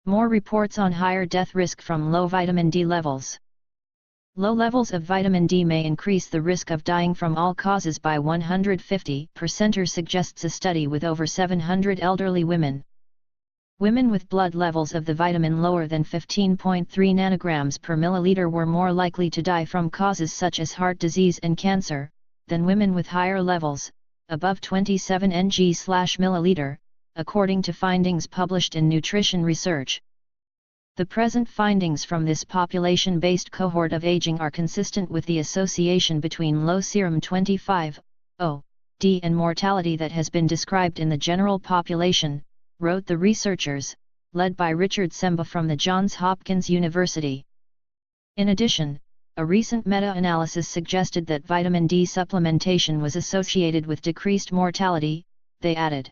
More reports on higher death risk from low vitamin D levels. Low levels of vitamin D may increase the risk of dying from all causes by 150%, suggests a study with over 700 elderly women. Women with blood levels of the vitamin lower than 15.3 nanograms per milliliter were more likely to die from causes such as heart disease and cancer, than women with higher levels, above 27 ng/milliliter, according to findings published in Nutrition Research. The present findings from this population-based cohort of aging are consistent with the association between low serum 25-O-D and mortality that has been described in the general population, wrote the researchers, led by Richard Semba from the Johns Hopkins University. In addition, a recent meta-analysis suggested that vitamin D supplementation was associated with decreased mortality, they added.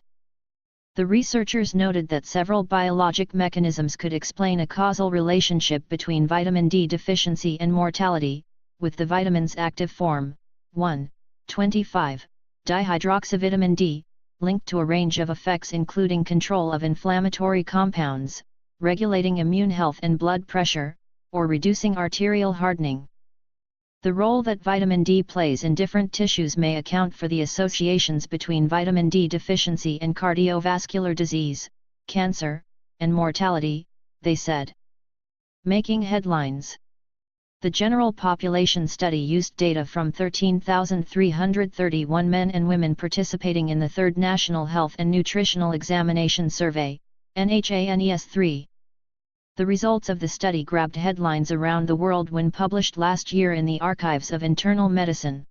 The researchers noted that several biologic mechanisms could explain a causal relationship between vitamin D deficiency and mortality, with the vitamin's active form, 1,25-dihydroxyvitamin D, linked to a range of effects including control of inflammatory compounds, regulating immune health and blood pressure, or reducing arterial hardening. The role that vitamin D plays in different tissues may account for the associations between vitamin D deficiency and cardiovascular disease, cancer, and mortality, they said. Making headlines. The general population study used data from 13,331 men and women participating in the Third National Health and Nutritional Examination Survey, NHANES-3. The results of the study grabbed headlines around the world when published last year in the Archives of Internal Medicine.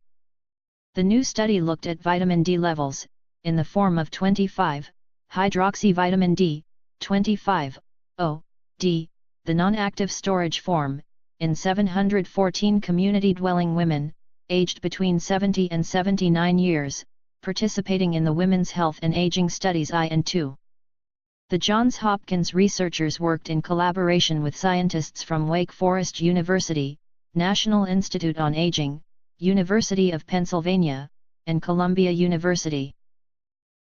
The new study looked at vitamin D levels, in the form of 25-hydroxyvitamin D, 25-O-D, the non-active storage form, in 714 community-dwelling women, aged between 70 and 79 years, participating in the Women's Health and Aging Studies I and II. The Johns Hopkins researchers worked in collaboration with scientists from Wake Forest University, National Institute on Aging, University of Pennsylvania, and Columbia University.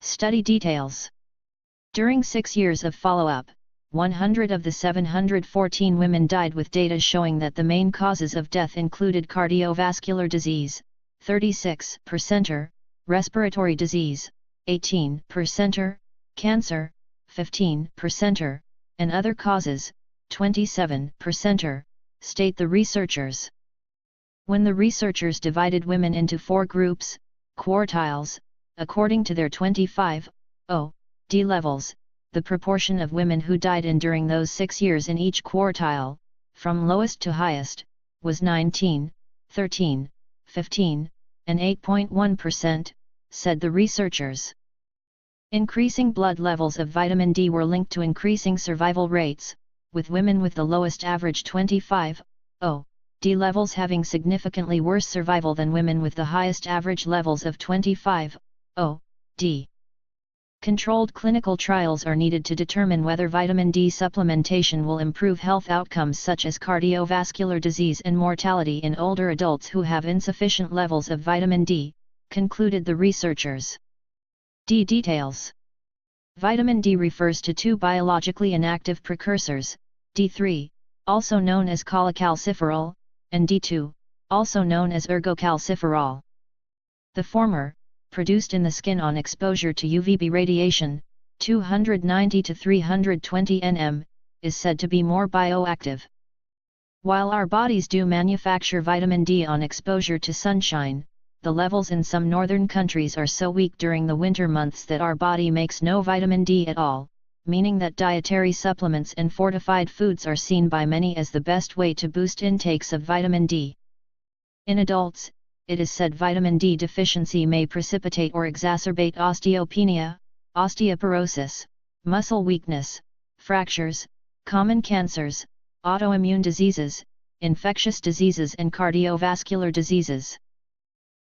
Study details. During 6 years of follow-up, 100 of the 714 women died, with data showing that the main causes of death included cardiovascular disease, 36%, respiratory disease, 18%, cancer, 15%, and other causes, 27%, state the researchers. When the researchers divided women into 4 groups, quartiles, according to their 25-O-D levels, the proportion of women who died during those 6 years in each quartile, from lowest to highest, was 19, 13, 15, and 8.1%, said the researchers. Increasing blood levels of vitamin D were linked to increasing survival rates, with women with the lowest average 25-O-D levels having significantly worse survival than women with the highest average levels of 25-O-D. Controlled clinical trials are needed to determine whether vitamin D supplementation will improve health outcomes such as cardiovascular disease and mortality in older adults who have insufficient levels of vitamin D, concluded the researchers. D details. Vitamin D refers to 2 biologically inactive precursors, D3, also known as cholecalciferol, and D2, also known as ergocalciferol. The former, produced in the skin on exposure to UVB radiation, 290 to 320 nm, is said to be more bioactive. While our bodies do manufacture vitamin D on exposure to sunshine, the levels in some northern countries are so weak during the winter months that our body makes no vitamin D at all, meaning that dietary supplements and fortified foods are seen by many as the best way to boost intakes of vitamin D. In adults, it is said vitamin D deficiency may precipitate or exacerbate osteopenia, osteoporosis, muscle weakness, fractures, common cancers, autoimmune diseases, infectious diseases and cardiovascular diseases.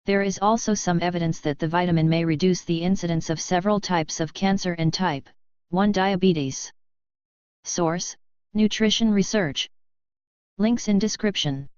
There is also some evidence that the vitamin may reduce the incidence of several types of cancer and type 1 diabetes. Source: Nutrition Research. Links in description.